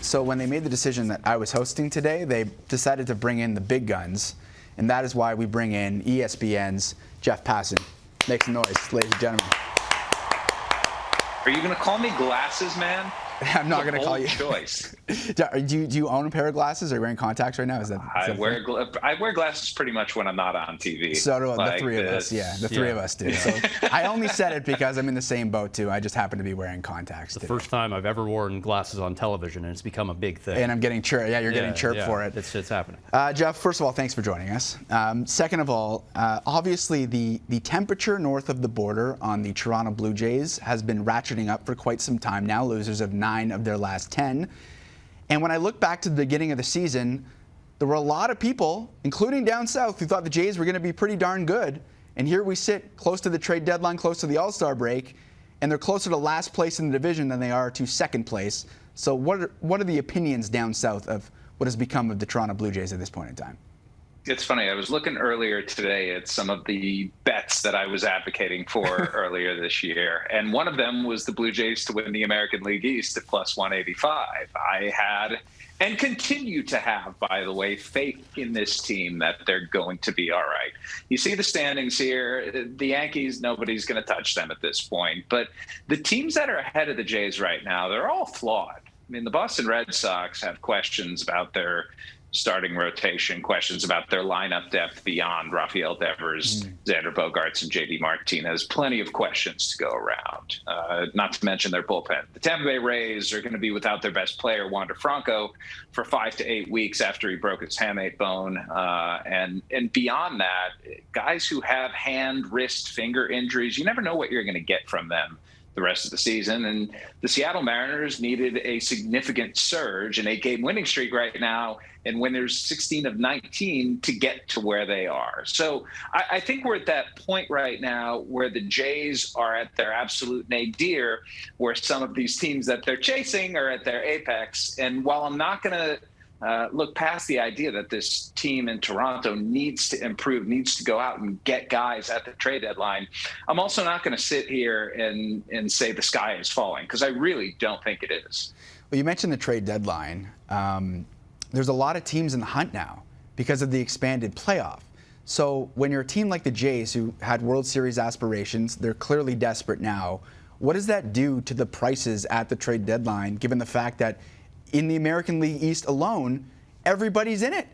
So when they made the decision that I was hosting today, they decided to bring in the big guns, and that is why we bring in ESPN's Jeff Passan. Make some noise, ladies and gentlemen. Are you going to call me Glasses Man? I'm not going to call you. Choice. Do you own a pair of glasses? Are you wearing contacts right now? I wear glasses pretty much when I'm not on TV. So do the three of us. Yeah, the three of us do. So I only said it because I'm in the same boat too. I just happen to be wearing contacts. It's the first time I've ever worn glasses on television, and it's become a big thing. And I'm getting chirped. Yeah, you're getting chirped for it. It's happening. Jeff, first of all, thanks for joining us. Second of all, obviously the temperature north of the border on the Toronto Blue Jays has been ratcheting up for quite some time now. Losers of 9 of their last 10. And when I look back to the beginning of the season, there were a lot of people, including down south, who thought the Jays were going to be pretty darn good. And here we sit close to the trade deadline, close to the All-Star break, and they're closer to last place in the division than they are to second place. So what are the opinions down south of what has become of the Toronto Blue Jays at this point in time? It's funny. I was looking earlier today at some of the bets that I was advocating for earlier this year. And one of them was the Blue Jays to win the American League East at plus 185. I had, and continue to have, by the way, faith in this team that they're going to be all right. You see the standings here. The Yankees, nobody's going to touch them at this point. But the teams that are ahead of the Jays right now, they're all flawed. I mean, the Boston Red Sox have questions about their starting rotation, questions about their lineup depth beyond Rafael Devers, Xander Bogaerts, and J.D. Martinez. Plenty of questions to go around, not to mention their bullpen. The Tampa Bay Rays are going to be without their best player, Wander Franco, for 5 to 8 weeks after he broke his hamate bone. And beyond that, guys who have hand, wrist, finger injuries, you never know what you're going to get from them the rest of the season. And the Seattle Mariners needed a significant surge, an 8-game winning streak right now, and winners 16 of 19 to get to where they are. So I think we're at that point right now where the Jays are at their absolute nadir, where some of these teams that they're chasing are at their apex. And while I'm not going to look past the idea that this team in Toronto needs to improve, needs to go out and get guys at the trade deadline, I'm also not going to sit here and say the sky is falling, because I really don't think it is. Well, you mentioned the trade deadline. There's a lot of teams in the hunt now because of the expanded playoff. So when you're a team like the Jays, who had World Series aspirations, they're clearly desperate now. What does that do to the prices at the trade deadline, given the fact that in the American League East alone, everybody's in it?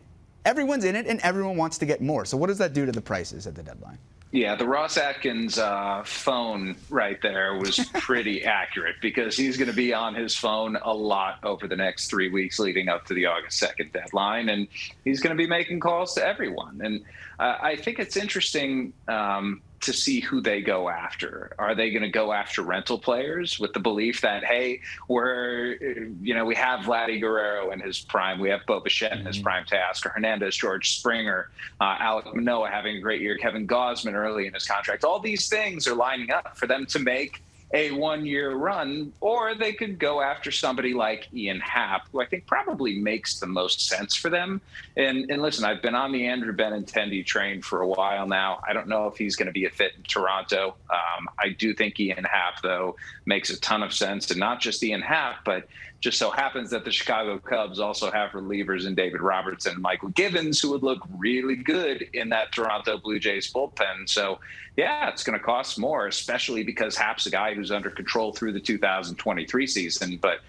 Everyone's in it, and everyone wants to get more. So what does that do to the prices at the deadline? Yeah, the Ross Atkins phone right there was pretty accurate, because he's going to be on his phone a lot over the next 3 weeks leading up to the August 2nd deadline, and he's going to be making calls to everyone. And I think it's interesting to see who they go after. Are they going to go after rental players with the belief that, hey, we have Vladdy Guerrero in his prime, we have Bo Bichette in his prime to Oscar Hernandez, George Springer, Alek Manoah having a great year, Kevin Gausman early in his contract. All these things are lining up for them to make a one-year run, or they could go after somebody like Ian Happ, who I think probably makes the most sense for them. And listen, I've been on the Andrew Benintendi train for a while now. I don't know if he's going to be a fit in Toronto. I do think Ian Happ, though, makes a ton of sense. And not just Ian Happ, but just so happens that the Chicago Cubs also have relievers in David Robertson and Michael Givens, who would look really good in that Toronto Blue Jays bullpen. So, yeah, it's going to cost more, especially because Happ's a guy who's under control through the 2023 season. But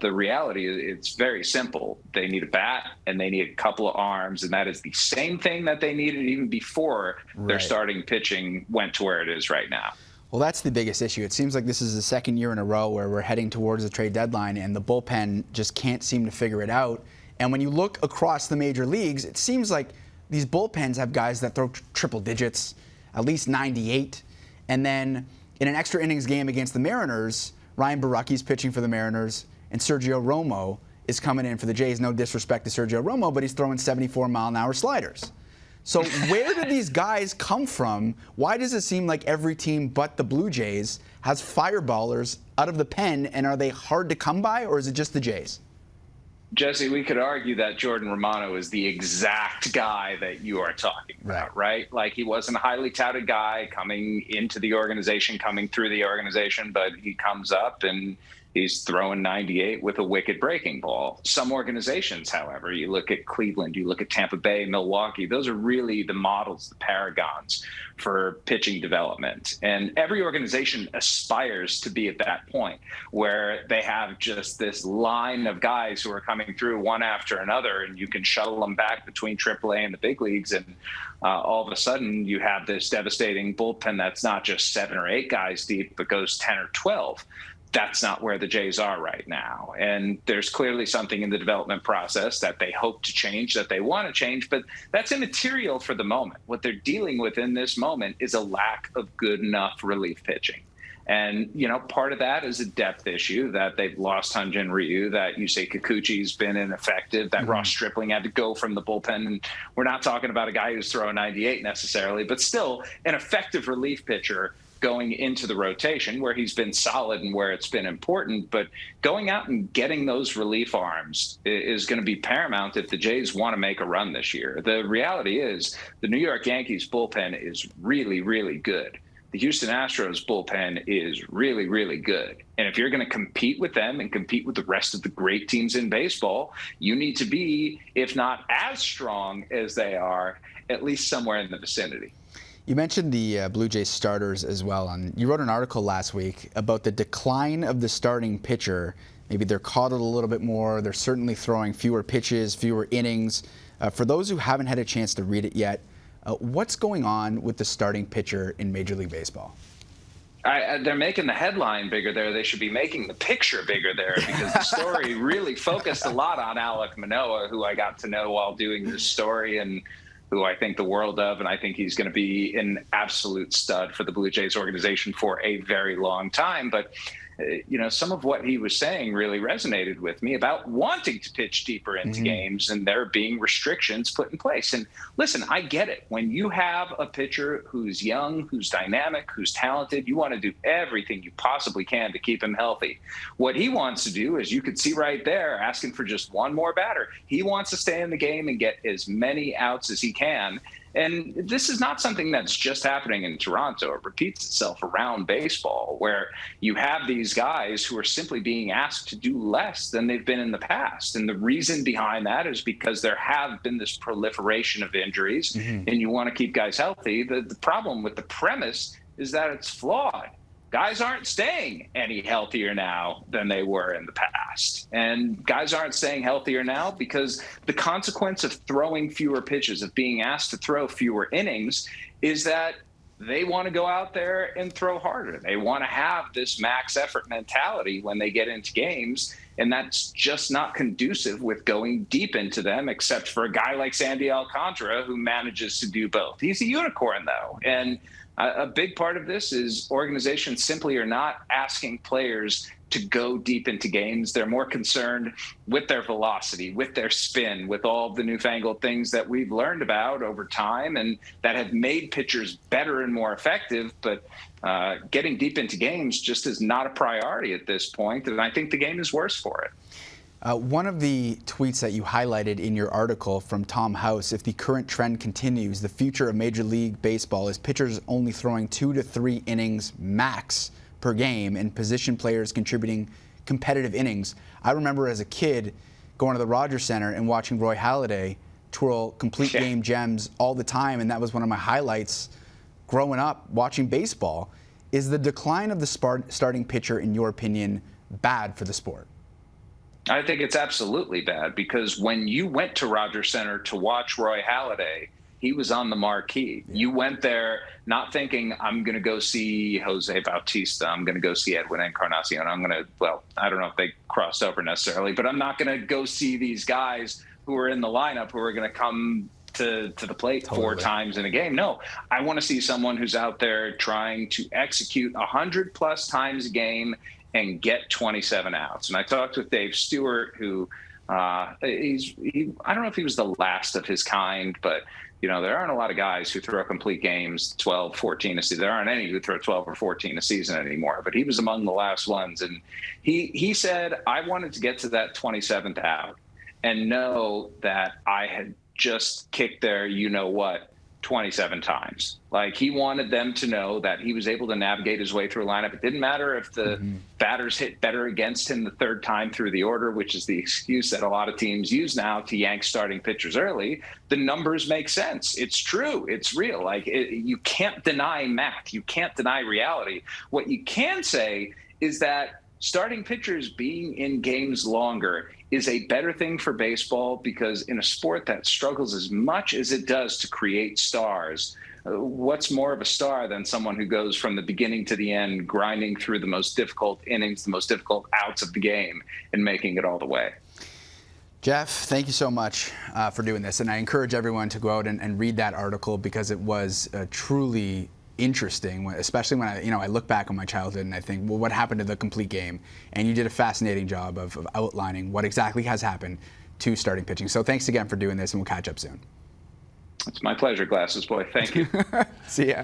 the reality is it's very simple. They need a bat and they need a couple of arms, and that is the same thing that they needed even before their starting pitching went to where it is right now. Well, that's the biggest issue. It seems like this is the second year in a row where we're heading towards the trade deadline and the bullpen just can't seem to figure it out. And when you look across the major leagues, it seems like these bullpens have guys that throw triple digits, at least 98. And then in an extra innings game against the Mariners, Ryan Borucki's pitching for the Mariners, and Sergio Romo is coming in for the Jays. No disrespect to Sergio Romo, but he's throwing 74-mile-an-hour sliders. So where do these guys come from? Why does it seem like every team but the Blue Jays has fireballers out of the pen, and are they hard to come by, or is it just the Jays? Jesse, we could argue that Jordan Romano is the exact guy that you are talking about, right? Like, he wasn't a highly touted guy coming into the organization, coming through the organization, but he comes up and He's throwing 98 with a wicked breaking ball. Some organizations, however, you look at Cleveland, you look at Tampa Bay, Milwaukee, those are really the models, the paragons for pitching development. And every organization aspires to be at that point where they have just this line of guys who are coming through one after another, and you can shuttle them back between AAA and the big leagues. And all of a sudden you have this devastating bullpen that's not just 7 or 8 guys deep, but goes 10 or 12. That's not where the Jays are right now. And there's clearly something in the development process that they hope to change, that they want to change, but that's immaterial for the moment. What they're dealing with in this moment is a lack of good enough relief pitching. And, part of that is a depth issue that they've lost Hyun-Jin Ryu, that Yusei Kikuchi's been ineffective, that Ross Stripling had to go from the bullpen. And we're not talking about a guy who's throwing 98 necessarily, but still an effective relief pitcher going into the rotation where he's been solid and where it's been important. But going out and getting those relief arms is going to be paramount if the Jays want to make a run this year. The reality is the New York Yankees bullpen is really, really good. The Houston Astros bullpen is really, really good. And if you're going to compete with them and compete with the rest of the great teams in baseball, you need to be, if not as strong as they are, at least somewhere in the vicinity. You mentioned the Blue Jays starters as well. And you wrote an article last week about the decline of the starting pitcher. Maybe they're coddled a little bit more. They're certainly throwing fewer pitches, fewer innings. For those who haven't had a chance to read it yet, what's going on with the starting pitcher in Major League Baseball? They're making the headline bigger there. They should be making the picture bigger there, because the story really focused a lot on Alek Manoah, who I got to know while doing this story and who I think the world of, and I think he's going to be an absolute stud for the Blue Jays organization for a very long time. But some of what he was saying really resonated with me about wanting to pitch deeper into games and there being restrictions put in place. And listen, I get it. When you have a pitcher who's young, who's dynamic, who's talented, you want to do everything you possibly can to keep him healthy. What he wants to do, as you could see right there, asking for just one more batter, he wants to stay in the game and get as many outs as he can. And this is not something that's just happening in Toronto. It repeats itself around baseball, where you have these guys who are simply being asked to do less than they've been in the past. And the reason behind that is because there have been this proliferation of injuries, and you want to keep guys healthy. The problem with the premise is that it's flawed. Guys aren't staying any healthier now than they were in the past. And guys aren't staying healthier now because the consequence of throwing fewer pitches, of being asked to throw fewer innings, is that they want to go out there and throw harder. They want to have this max effort mentality when they get into games. And that's just not conducive with going deep into them, except for a guy like Sandy Alcantara, who manages to do both. He's a unicorn, though. And a big part of this is organizations simply are not asking players to go deep into games. They're more concerned with their velocity, with their spin, with all the newfangled things that we've learned about over time and that have made pitchers better and more effective. But getting deep into games just is not a priority at this point, and I think the game is worse for it. One of the tweets that you highlighted in your article from Tom House, if the current trend continues, the future of Major League Baseball is pitchers only throwing 2 to 3 innings max per game and position players contributing competitive innings. I remember as a kid going to the Rogers Center and watching Roy Halladay twirl complete game gems all the time, and that was one of my highlights growing up watching baseball. Is the decline of the starting pitcher, in your opinion, bad for the sport? I think it's absolutely bad, because when you went to Rogers Center to watch Roy Halladay, he was on the marquee. You went there not thinking, I'm going to go see Jose Bautista, I'm going to go see Edwin Encarnacion, I don't know if they crossed over necessarily, but I'm not going to go see these guys who are in the lineup who are going to come to the plate 4 times in a game. No, I want to see someone who's out there trying to execute 100+ times a game and get 27 outs. And I talked with Dave Stewart, who I don't know if he was the last of his kind, but there aren't a lot of guys who throw complete games 12, 14 a season. There aren't any who throw 12 or 14 a season anymore, but he was among the last ones. And he said, I wanted to get to that 27th out and know that I had just kicked their 27 times. Like, he wanted them to know that he was able to navigate his way through a lineup. It didn't matter if the batters hit better against him the third time through the order, which is the excuse that a lot of teams use now to yank starting pitchers early. The numbers make sense. It's true. It's real. Like, you can't deny math. You can't deny reality. What you can say is that starting pitchers being in games longer is a better thing for baseball, because in a sport that struggles as much as it does to create stars, what's more of a star than someone who goes from the beginning to the end, grinding through the most difficult innings, the most difficult outs of the game, and making it all the way? Jeff, thank you so much for doing this. And I encourage everyone to go out and read that article, because it was truly interesting, especially when I look back on my childhood and I think, well, what happened to the complete game? And you did a fascinating job of outlining what exactly has happened to starting pitching. So thanks again for doing this, and we'll catch up soon. It's my pleasure, Glasses Boy. Thank you. See ya.